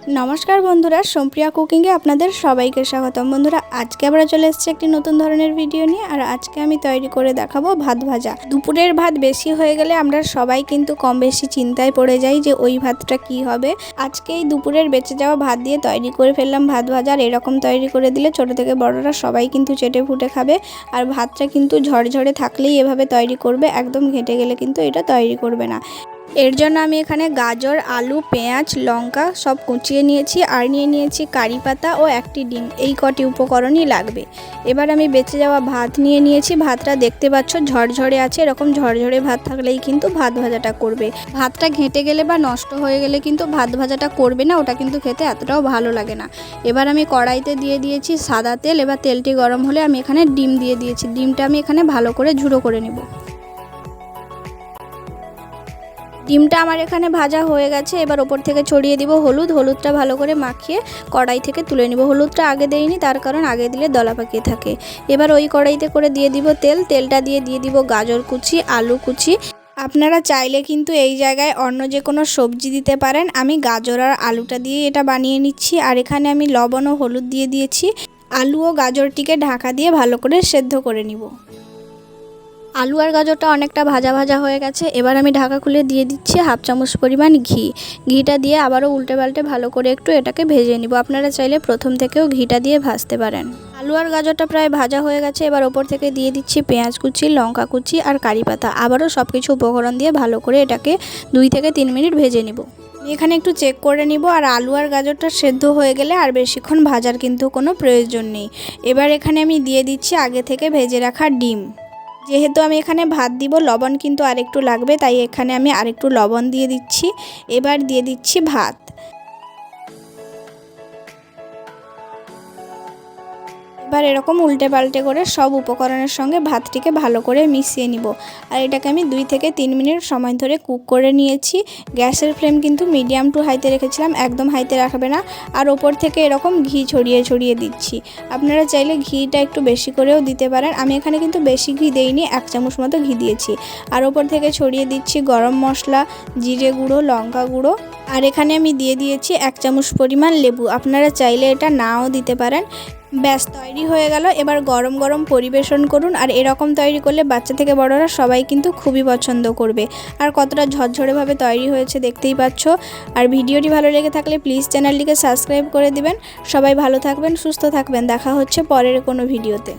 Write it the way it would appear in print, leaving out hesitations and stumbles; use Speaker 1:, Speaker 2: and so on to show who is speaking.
Speaker 1: नमस्कार बंधुरा सम्प्रिया कुकिंगे आपनादेर सबाइके स्वागतम। बंधुरा आज के आबार चले एसेछि एकटी नतुन धरनेर भिडियो निये। और आज के आमि तैरी करे देखाबो भात भाजा। दुपुरेर भात बेशी हये गेले आमरा सबाई किन्तु कम बेशी चिंताय पड़े जाई जे ओई भातटा कि होबे। आजके एई दुपुरेर बेঁচে যাওয়া भात दिये तैरी करे फेललाम भात भाजा। আর এরকম तैरी करे दिले छोटो थेके बड़ोरा सबाई किन्तु चेटे फुटे खाबे। और भातटा किन्तु झरझरे थाकलेई एभाবে तैरी करबे, एकदम घेटे गेले किन्तु एटा तैरी करबे ना। एर जन्य आमि एखाने गाजर आलू पेঁয়াজ लंका सब कुचिए निয়েছি और निয়ে নিয়েছি কারি পাতা ও একটি ডিম। এই কটি উপকরণই লাগবে। এবার আমি বেঁচে যাওয়া ভাত নিয়ে নিয়েছি। ভাতটা দেখতে পাচ্ছ ঝরঝরে আছে। এরকম ঝরঝরে ভাত থাকলেই কিন্তু ভাত ভাজাটা করবে। ভাতটা ঘেঁটে গেলে বা নষ্ট হয়ে গেলে কিন্তু ভাত ভাজাটা করবে না, ওটা কিন্তু খেতে এতটাও ভালো লাগে না। এবার আমি কড়াইতে দিয়ে দিয়েছি সাদা তেল। এবার তেলটি গরম হলে আমি এখানে ডিম দিয়ে দিয়েছি। ডিমটা আমি এখানে ভালো করে ঝুড়ো করে নেব। ডিমটা আমার এখানে ভাজা হয়ে গেছে। এবার ওপর থেকে ছড়িয়ে দিব হলুদ। হলুদটা ভালো করে মাখিয়ে কড়াই থেকে তুলে নিব। হলুদটা আগে দেইনি, তার কারণ আগে দিলে দলা পাকিয়ে থাকে। এবার ওই কড়াইতে করে দিয়ে দিব তেল। তেলটা দিয়ে দিব গাজর কুচি আলু কুচি। আপনারা চাইলে কিন্তু এই জায়গায় অন্য যে কোনো সবজি দিতে পারেন। আমি গাজর আর আলুটা দিয়ে এটা বানিয়ে নিচ্ছি। আর এখানে আমি লবণ ও হলুদ দিয়ে দিয়েছি। আলু ও গাজরটিকে ঢাকা দিয়ে ভালো করে সেদ্ধ করে নিব। आलू और गाजरटा अनेकटा भाजा भाजा हो गेছে। एबार आमी ढाका खुले दिए दिচ্ছি हाफ चामच परिमाण घी। घीटा दिए आबारो उल्टे पाल्टे भालो करे एकटू एटाके भेजे निब। आपनारा चाइले प्रथम थेकेও घीटा दिए भाजते पारेन। आलू और गाजरटा प्राय भाजा हो गेছে। एबार ओपर थेके दिए दिচ্ছি पेঁয়াজ कुचि लंका कुचि और कारि पाता। आबारो सबकिछु उपकरण दिए भालो करे एटाके 2 থেকে 3 मिनट भेजे निब। এখানে একটু চেক করে নিব। আর আলু আর গাজরটা সেদ্ধ হয়ে গেলে আর বেশিক্ষণ ভাজার কিন্তু কোনো প্রয়োজন নেই। এবার এখানে আমি দিয়ে দিচ্ছি আগে থেকে ভেজে রাখা ডিম। যেহেতু আমি এখানে ভাত দিব লবণ কিন্তু আরেকটু লাগবে, তাই এখানে আমি আরেকটু লবণ দিয়ে দিচ্ছি। এবার দিয়ে দিচ্ছি ভাত। এবার এরকম উল্টে পাল্টে করে সব উপকরণের সঙ্গে ভাতটিকে ভালো করে মিশিয়ে নিব। আর এটাকে আমি 2 থেকে 3 মিনিট সময় ধরে কুক করে নিয়েছি। গ্যাসের ফ্লেম কিন্তু মিডিয়াম টু হাইতে রেখেছিলাম, একদম হাইতে রাখবে না। আর ওপর থেকে এরকম ঘি ছড়িয়ে ছড়িয়ে দিচ্ছি। আপনারা চাইলে ঘিটা একটু বেশি করেও দিতে পারেন। আমি এখানে কিন্তু বেশি ঘি দেইনি, 1 চামচ মতো ঘি দিয়েছি। আর ওপর থেকে ছড়িয়ে দিচ্ছি গরম মশলা, জিরে গুঁড়ো, লঙ্কা গুঁড়ো। আর এখানে আমি দিয়ে দিয়েছি 1 চামচ পরিমাণ লেবু। আপনারা চাইলে এটা নাও দিতে পারেন। ব্যাস তৈরি হয়ে গেল। এবার গরম গরম পরিবেশন করুন। আর এরকম তৈরি করলে বাচ্চা থেকে বড়রা সবাই কিন্তু খুবই পছন্দ করবে। আর কতটা ঝরঝরেভাবে তৈরি হয়েছে দেখতেই পাচ্ছ। আর ভিডিওটি ভালো লেগে থাকলে প্লিজ চ্যানেলটিকে সাবস্ক্রাইব করে দিবেন। সবাই ভালো থাকবেন, সুস্থ থাকবেন। দেখা হচ্ছে পরের কোনো ভিডিওতে।